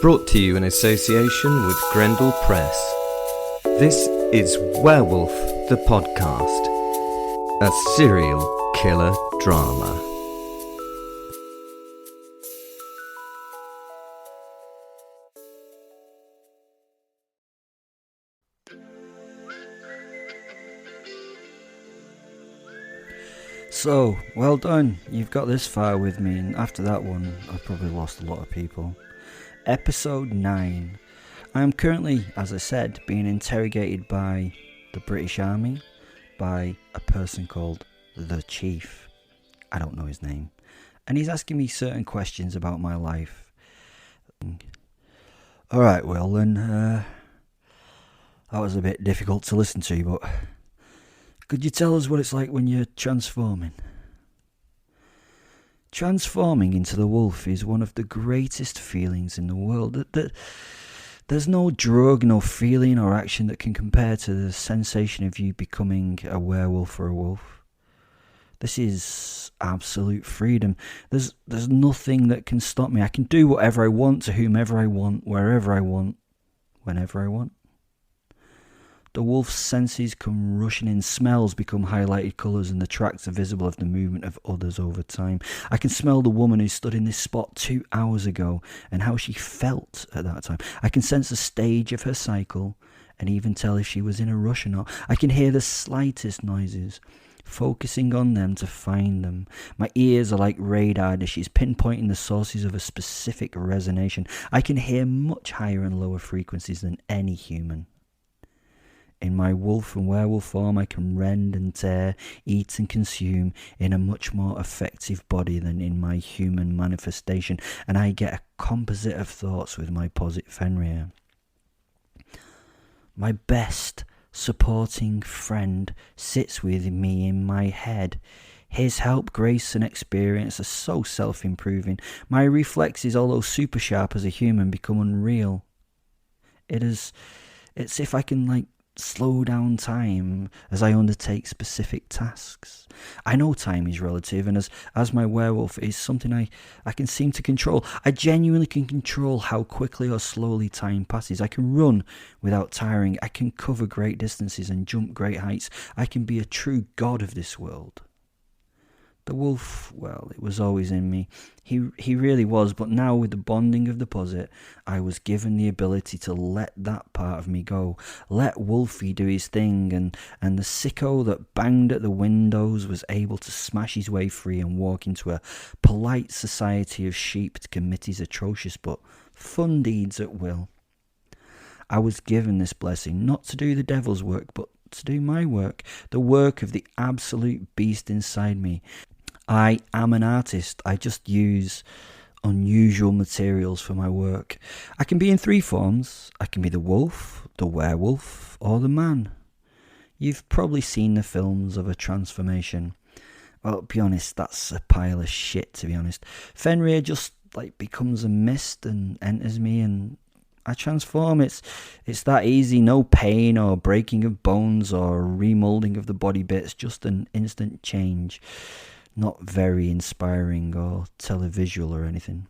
Brought to you in association with Grendel Press. This is Werewolf the Podcast, a serial killer drama. So, well done, you've got this far with me, and after that one, I've probably lost a lot of people. Episode 9. I am currently, as I said, being interrogated by the British Army, by a person called the Chief. I don't know his name. And he's asking me certain questions about my life. Alright, Will, and that was a bit difficult to listen to, but could you tell us what it's like when you're transforming? Transforming into the wolf is one of the greatest feelings in the world. There's no drug, no feeling or action that can compare to the sensation of you becoming a werewolf or a wolf. This is absolute freedom. There's nothing that can stop me. I can do whatever I want to whomever I want, wherever I want, whenever I want. The wolf's senses come rushing in, smells become highlighted colours, and the tracks are visible of the movement of others over time. I can smell the woman who stood in this spot 2 hours ago and how she felt at that time. I can sense the stage of her cycle and even tell if she was in a rush or not. I can hear the slightest noises, focusing on them to find them. My ears are like radar as she's pinpointing the sources of a specific resonation. I can hear much higher and lower frequencies than any human. In my wolf and werewolf form, I can rend and tear, eat and consume in a much more effective body than in my human manifestation, and I get a composite of thoughts with my Posit Fenrir. My best supporting friend sits with me in my head. His help, grace and experience are so self-improving. My reflexes, although super sharp as a human, become unreal. It's if I can slow down time as I undertake specific tasks. I know time is relative, and as my werewolf is something I can seem to control. I genuinely can control how quickly or slowly time passes. I can run without tiring. I can cover great distances and jump great heights. I can be a true god of this world. The wolf, well, it was always in me. He really was, but now with the bonding of the Posit, I was given the ability to let that part of me go. Let Wolfie do his thing, and the sicko that banged at the windows was able to smash his way free and walk into a polite society of sheep to commit his atrocious but fun deeds at will. I was given this blessing not to do the devil's work, but to do my work, the work of the absolute beast inside me. I am an artist. I just use unusual materials for my work. I can be in 3 forms. I can be the wolf, the werewolf, or the man. You've probably seen the films of a transformation. Well, to be honest, that's a pile of shit, to be honest. Fenrir just becomes a mist and enters me, and I transform. It's that easy. No pain or breaking of bones or remoulding of the body bits. Just an instant change. Not very inspiring or televisual or anything.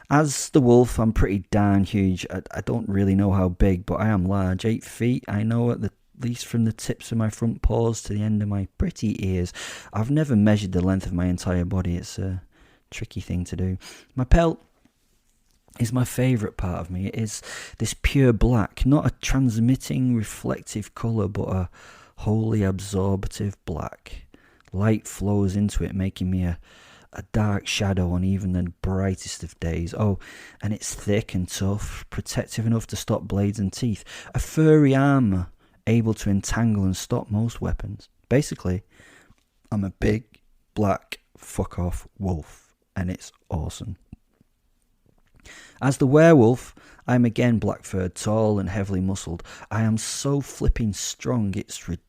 As the wolf, I'm pretty darn huge. I don't really know how big, but I am large. 8 feet, I know, at least from the tips of my front paws to the end of my pretty ears. I've never measured the length of my entire body. It's a tricky thing to do. My pelt is my favourite part of me. It is this pure black, not a transmitting reflective colour, but a wholly absorptive black. Light flows into it, making me a dark shadow on even the brightest of days. Oh, and it's thick and tough, protective enough to stop blades and teeth. A furry armour able to entangle and stop most weapons. Basically, I'm a big, black, fuck-off wolf, and it's awesome. As the werewolf, I am again black-furred, tall and heavily muscled. I am so flipping strong, it's ridiculous.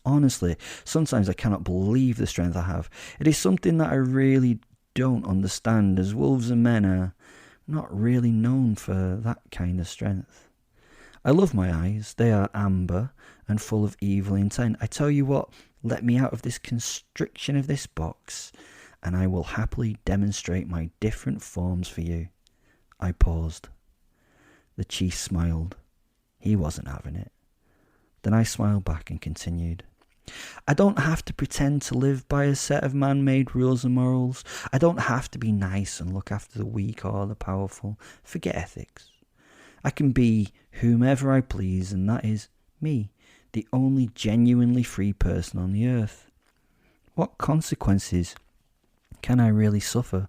Honestly, sometimes I cannot believe the strength I have. It is something that I really don't understand, as wolves and men are not really known for that kind of strength. I love my eyes. They are amber and full of evil intent. I tell you what, let me out of this constriction of this box, and I will happily demonstrate my different forms for you. I paused. The chief smiled. He wasn't having it. Then I smiled back and continued. I don't have to pretend to live by a set of man-made rules and morals. I don't have to be nice and look after the weak or the powerful. Forget ethics. I can be whomever I please, and that is me, the only genuinely free person on the earth. What consequences can I really suffer?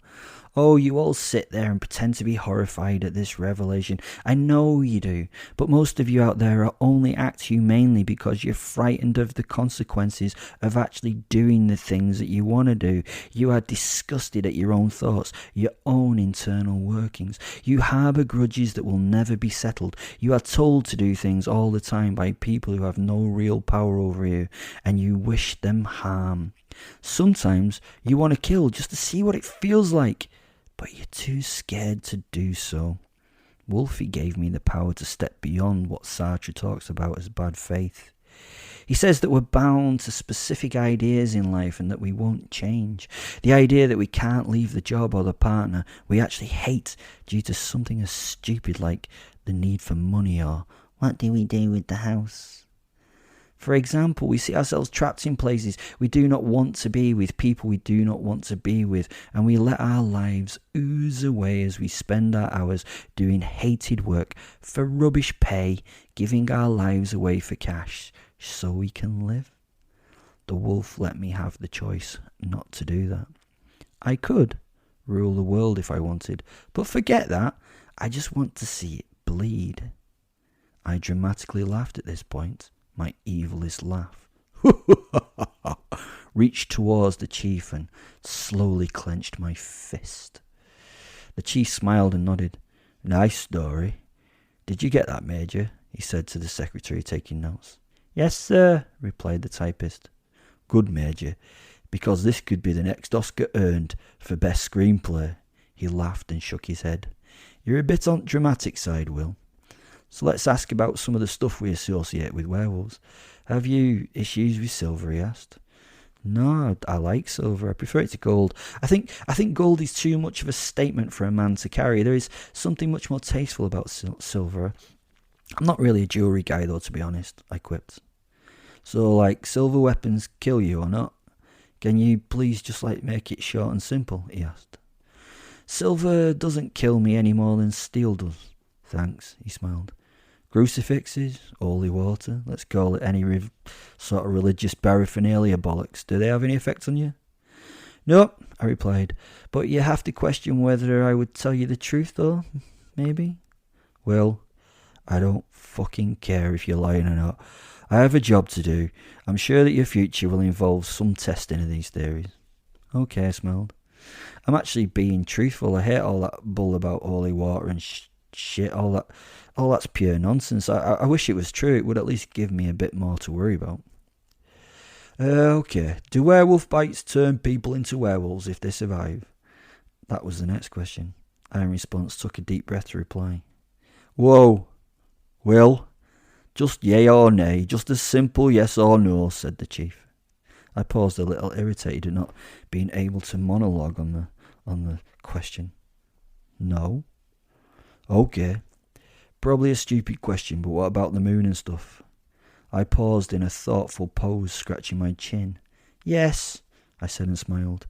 Oh, you all sit there and pretend to be horrified at this revelation. I know you do, but most of you out there only act humanely because you're frightened of the consequences of actually doing the things that you want to do. You are disgusted at your own thoughts, your own internal workings. You harbour grudges that will never be settled. You are told to do things all the time by people who have no real power over you, and you wish them harm. Sometimes you want to kill just to see what it feels like, but you're too scared to do so. Wolfie gave me the power to step beyond what Sartre talks about as bad faith. He says that we're bound to specific ideas in life and that we won't change. The idea that we can't leave the job or the partner we actually hate due to something as stupid like the need for money or what do we do with the house? For example, we see ourselves trapped in places we do not want to be with, people we do not want to be with, and we let our lives ooze away as we spend our hours doing hated work for rubbish pay, giving our lives away for cash so we can live. The wolf let me have the choice not to do that. I could rule the world if I wanted, but forget that. I just want to see it bleed. I dramatically laughed at this point. My evilest laugh. Reached towards the chief and slowly clenched my fist. The chief smiled and nodded. Nice story. Did you get that, Major? He said to the secretary taking notes. Yes, sir, replied the typist. Good, Major, because this could be the next Oscar earned for best screenplay. He laughed and shook his head. You're a bit on the dramatic side, Will. So let's ask about some of the stuff we associate with werewolves. Have you issues with silver, he asked. No, I like silver. I prefer it to gold. I think gold is too much of a statement for a man to carry. There is something much more tasteful about silver. I'm not really a jewellery guy though, to be honest, I quipped. So, like, silver weapons kill you or not? Can you please just, make it short and simple, he asked. Silver doesn't kill me any more than steel does. Thanks, he smiled. Crucifixes, holy water, let's call it any sort of religious paraphernalia bollocks. Do they have any effect on you? Nope, I replied, but you have to question whether I would tell you the truth though, maybe? Well, I don't fucking care if you're lying or not. I have a job to do. I'm sure that your future will involve some testing of these theories. Okay, I smiled. I'm actually being truthful. I hate all that bull about holy water and shit, all that's pure nonsense. I wish it was true. It would at least give me a bit more to worry about. Okay, do werewolf bites turn people into werewolves if they survive? That was the next question. I, in response, took a deep breath to reply. Whoa, Will, just yay or nay, just a simple yes or no, said the chief. I paused a little, irritated at not being able to monologue on the question. No? Okay. Probably a stupid question, but what about the moon and stuff? I paused in a thoughtful pose, scratching my chin. Yes, I said and smiled.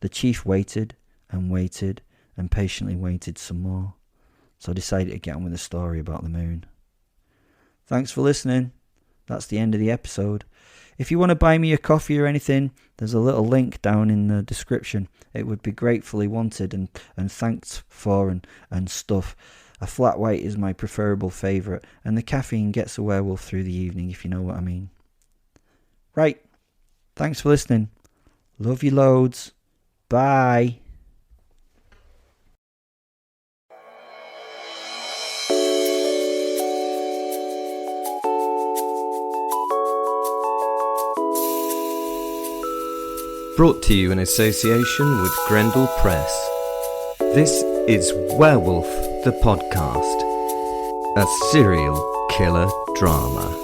The chief waited and patiently waited some more. So I decided to get on with the story about the moon. Thanks for listening. That's the end of the episode. If you want to buy me a coffee or anything, there's a little link down in the description. It would be gratefully wanted and thanked for and stuff. A flat white is my preferable favourite, and the caffeine gets a werewolf through the evening, if you know what I mean. Right. Thanks for listening. Love you loads. Bye. Brought to you in association with Grendel Press. This is Werewolf the Podcast, a serial killer drama.